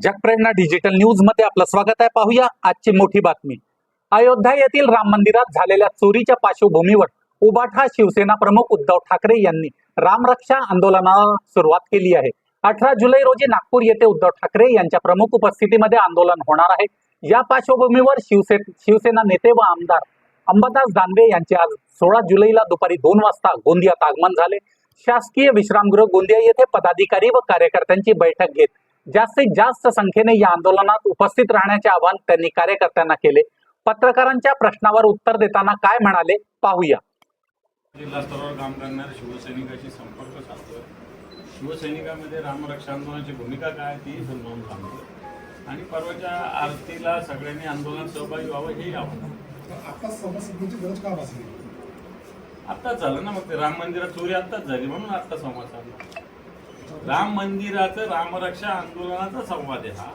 जगप्रेरणा digital news मध्ये आपलं स्वागत आहे. पाहूया आजची मोठी बातमी. अयोध्या येथील राम मंदिरात झालेल्या चोरीच्या पार्श्वभूमीवर उबाठा शिवसेना प्रमुख उद्धव ठाकरे यांनी रामरक्षा आंदोलनाला सुरुवात केली आहे. 18 जुलै रोजी नागपूर येथे उद्धव ठाकरे यांच्या प्रमुख उपस्थितीमध्ये आंदोलन होणार आहे. या पार्श्वभूमीवर शिवसेना नेते व आमदार अंबादास दानवे यांचे आज 16 जुलैला दुपारी 2 वाजता गोंदियात आगमन झाले. शासकीय विश्रामगृह गोंदिया येथे पदाधिकारी व कार्यकर्त्यांची बैठक घेत जास्तीत जास्त संख्येने या आंदोलनात उपस्थित राहण्याचे आवाहन त्यांनी कार्यकर्त्यांना केले. पत्रकारांच्या प्रश्नावर उत्तर देताना काय म्हणाले पाहूया. जिल्हा स्तरावर काम करणाऱ्या शिवसैनिकाशी संपर्क साधतोय. शिवसैनिकामध्ये रामरक्षा आंदोलनाची भूमिका काय ती समजावून सांगतो आणि परवाच्या आरतीला सगळ्यांनी आंदोलनात सहभागी व्हावं हे आव्हान. आता समस्येची गरज का भासली? आत्ताच झालं ना, मग ते राम मंदिरात चोरी आत्ताच झाली म्हणून आत्ता संवाद साधला. राम मंदिराचं रामरक्षा आंदोलनाचा संवाद आहे हा,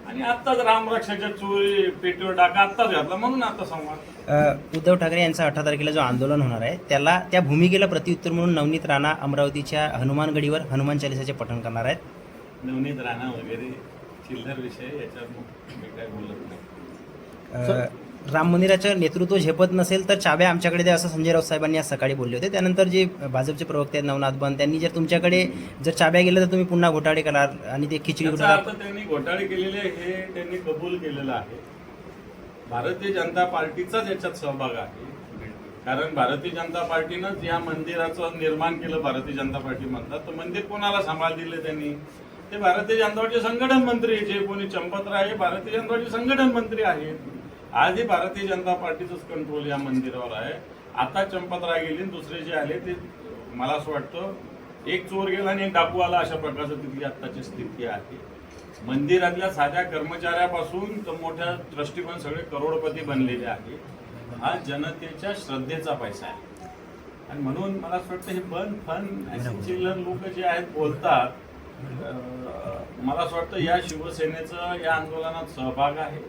आणि आत्ताच रामरक्षाच्या चोरी पेटीवर डाका आत्ताच घातला म्हणून आता संवाद. उद्धव ठाकरे यांचा 18 तारखेला जो आंदोलन होणार आहे त्याला त्या भूमिकेला प्रत्युत्तर म्हणून नवनीत राणा अमरावतीच्या हनुमानगडीवर हनुमान चालिसाचे पठण करणार आहेत. नवनीत राणा वगैरे चिल्लर विषय याच्यावर मी काय बोलत नाही. राम मंदिराचं नेतृत्व झेपत नसेल तर चाव्या आमच्याकडे द्या असं संजय राऊत साहेबांनी आज सकाळी बोलले होते. त्यानंतर जे भाजपचे प्रवक्ते आहेत नवनाथ बन त्यांनी जर तुमच्याकडे जर चाव्या गेल्या तर तुम्ही पुन्हा घोटाळे कराल आणि ते खिचडी याचा अर्थ त्यांनी घोटाळे केलेले हे त्यांनी कबूल केलेलं आहे. भारतीय जनता पार्टीचाच याच्यात सहभाग आहे, कारण भारतीय जनता पार्टीनंच या मंदिराचं निर्माण केलं. भारतीय जनता पार्टी म्हणतात तर मंदिर कोणाला सांभाळ दिले त्यांनी? ते भारतीय जनता पार्टी संघटन मंत्री, जे कोणी चंपतराय हे भारतीय जनता पार्टी संघटन मंत्री आहेत. आजही भारतीय जनता पार्टीचंच कंट्रोल या मंदिरावर आहे. आता चंपतराय गेली, दुसरे जे आले ते मला असं वाटतं एक चोर गेला आणि एक डाकू आला, अशा प्रकारचं तिथली आत्ताची स्थिती आहे. मंदिरातल्या साध्या कर्मचाऱ्यापासून तर मोठ्या ट्रस्टीपण सगळे करोडपती बनलेले आहे. हा जनतेच्या श्रद्धेचा पैसा आहे आणि म्हणून मला असं वाटतं हे फन चिल्लर लोक जे आहेत बोलतात. मला असं वाटतं या शिवसेनेचं या आंदोलनात सहभाग आहे.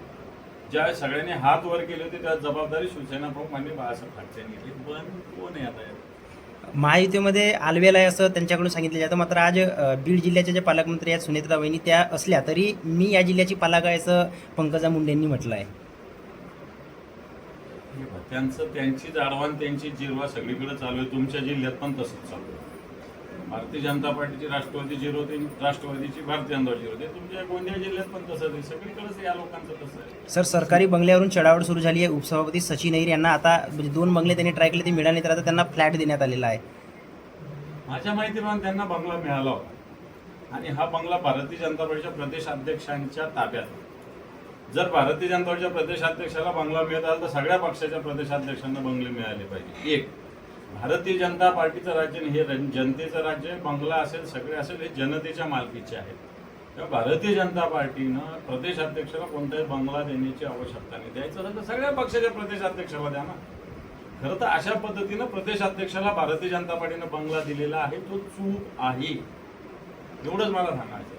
ज्यावेळेस सगळ्यांनी हात वर केले होते त्या जबाबदारी शिवसेना प्रमुख माननीय बाळासाहेब ठाकरे यांनी घेतली. पण कोण आहे आता महायुतीमध्ये आलवेल आहे असं त्यांच्याकडून सांगितलं जातं. मात्र आज बीड जिल्ह्याच्या ज्या पालकमंत्री आहेत सुनेत्रा वहिनी त्या असल्या तरी मी या जिल्ह्याची पालक आहे असं पंकजा मुंडे यांनी म्हटलं आहे. त्यांची जाडवान त्यांची जिरवा सगळीकडे चालू आहे. तुमच्या जिल्ह्यात पण तसंच चालू आहे. भारतीय जनता पार्टीची राष्ट्रवादी जिरवते, राष्ट्रवादीची भारतीय जनता पार्टी जिरवते. तुमच्या गोंदिया जिल्ह्यात पण तसंच आहे. सगळीकडेच या लोकांचं तसं आहे. सर, सरकारी बंगल्यावरून चढावड सुरू झाली आहे. उपसभापती सचिन अहिर यांना आता म्हणजे 2 बंगले त्यांनी ट्राय केले, ते मिळाले तर आता त्यांना फ्लॅट देण्यात आलेला आहे. माझ्या माहितीप्रमाणे त्यांना बंगला मिळाला होता आणि हा बंगला भारतीय जनता पार्टीच्या प्रदेशाध्यक्षांच्या ताब्यात. जर भारतीय जनता पार्टीच्या प्रदेशाध्यक्षाला बंगला मिळत आला तर सगळ्या पक्षाच्या प्रदेशाध्यक्षांना बंगले मिळाले पाहिजे. एक, भारतीय जनता पार्टीचं राज्य हे जनतेचं राज्य आहे. बंगला असेल सगळे असेल हे जनतेच्या मालकीचे आहेत. तेव्हा भारतीय जनता पार्टीनं प्रदेशाध्यक्षाला कोणताही बंगला देण्याची आवश्यकता नाही. द्यायचं असेल तर सगळ्या पक्षाच्या प्रदेशाध्यक्षाला द्या ना. खरं तर अशा पद्धतीनं प्रदेशाध्यक्षाला भारतीय जनता पार्टीनं बंगला दिलेला आहे तो चूक आहे, एवढंच मला सांगायचं.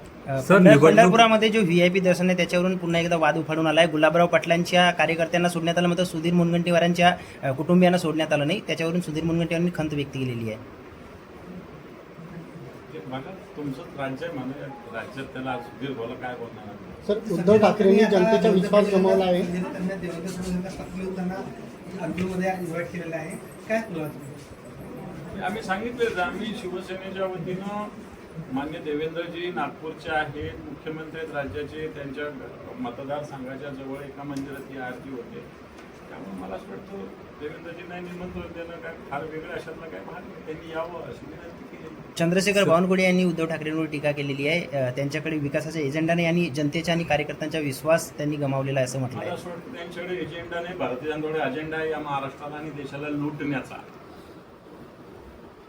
पंढरपुरामध्ये जो VIP दर्शन आहे त्याच्यावरून पुन्हा एकदा वाद उफाळून आला आहे. गुलाबराव पाटलांच्या कार्यकर्त्यांना सोडण्यात आलं, मात्र सुधीर मुनगंटीवारांच्या कुटुंबियांना सोडण्यात आलं नाही. त्याच्यावरून सुधीर मुनगंटीवारांनी खंत व्यक्त केलेली आहे. बघा, तुमचं राज्य आहे म्हणजे राज्यात त्याला सुधीर बोला काय बोलणार. सर, उद्धव ठाकरेंनी जनतेचा विश्वास गमावला आहे. आम्ही सांगितलं, आम्ही शिवसेनेच्या वतीनं मान्य देवेंद्रजी नागपूरचे आहेत, मुख्यमंत्री आहेत राज्याचे. त्यांच्या मतदारसंघाच्या जवळ एका मंदिरात ही आरती होते. त्यामुळे मला असं वाटतं देवेंद्रजींना निमंत्रण देणं काय फार वेगळं अशातलं काय भाग नाही. त्यांनी यावं अशी विनंती केली. चंद्रशेखर बावनकुळे यांनी उद्धव ठाकरेंवर टीका केलेली आहे. त्यांच्याकडे विकासाच्या एजेंडाने आणि जनतेच्या आणि कार्यकर्त्यांचा विश्वास त्यांनी गमावलेला आहे असं म्हटलं आहे. मला असं वाटतं त्यांच्याकडे एजेंडा नाही, भारतीय जनता पार्टी अजेंडा आहे या महाराष्ट्राला आणि देशाला लुटण्याचा.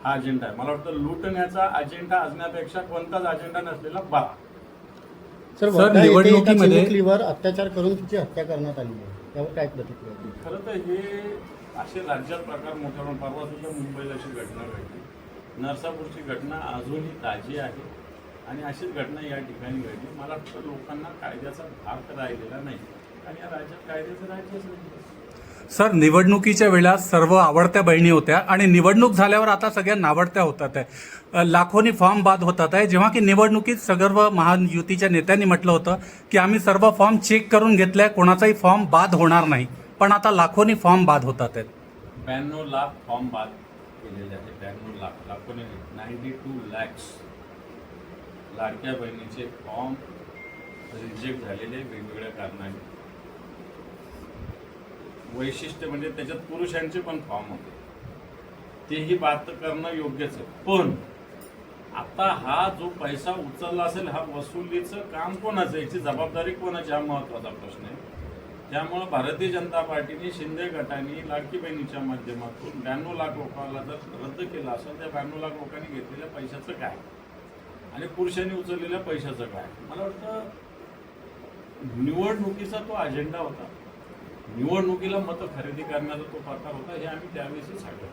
हा अजेंडा आहे. मला वाटतं लुटण्याचा अजेंडा असण्यापेक्षा कोणताच अजेंडा नसलेला बरा. सर, निवडणुकीमध्ये अत्याचार करून तिची हत्या करण्यात आली आहे, त्यावर काय प्रतिक्रिया? खरं तर हे असे राज्यात प्रकार मोठ्या परवा सुद्धा मुंबईला अशी घटना घडली. नरसापूरची घटना अजूनही ताजी आहे आणि अशीच घटना या ठिकाणी घडली. मला वाटतं लोकांना कायद्याचा भाग राहिलेला नाही आणि या राज्यात कायद्याचं राज्यच नाही. सर, निवडणुकीच्या वेळा सर्व आवडत्या बहिणी होत्या आणि निवडणूक झाल्यावर आता सगळ्या नावडत्या होतात आहे. लाखोनी फॉर्म बाद होतात आहे, जेव्हा की निवडणुकीत सर्व महायुतीच्या नेत्यांनी म्हटलं होतं की आम्ही सर्व फॉर्म चेक करून घेतलाय, कोणाचाही फॉर्म बाद होणार नाही. पण आता लाखोनी फॉर्म बाद होतात आहेत. 92 लाख फॉर्म बाद केलेले आहे. 92 लाख, लाखोने 92 लॅक्स लाडक्या बहिणीचे फॉर्म रिजेक्ट झालेले वेगवेगळ्या कारणाने. वैशिष्ट्य म्हणजे त्याच्यात पुरुषांचे पण फॉर्म होते, तेही बाद करणं योग्यच आहे. पण आता हा जो पैसा उचलला असेल, हा वसुलीचं काम कोणाचं, याची जबाबदारी कोणाची, हा महत्वाचा प्रश्न आहे. त्यामुळे भारतीय जनता पार्टीने, शिंदे गटाने लाडकी बहिणीच्या माध्यमातून 92 लाख लोकांना जर रद्द केला असेल, त्या 92 लाख लोकांनी घेतलेल्या पैशाचं काय आणि पुरुषांनी उचललेल्या पैशाचं काय. मला वाटतं निवडणुकीचा तो अजेंडा होता, निवडणुकीला मतं खरेदी करण्याचा तो प्रकार होता, हे आम्ही त्यावेळेस सांगितलं.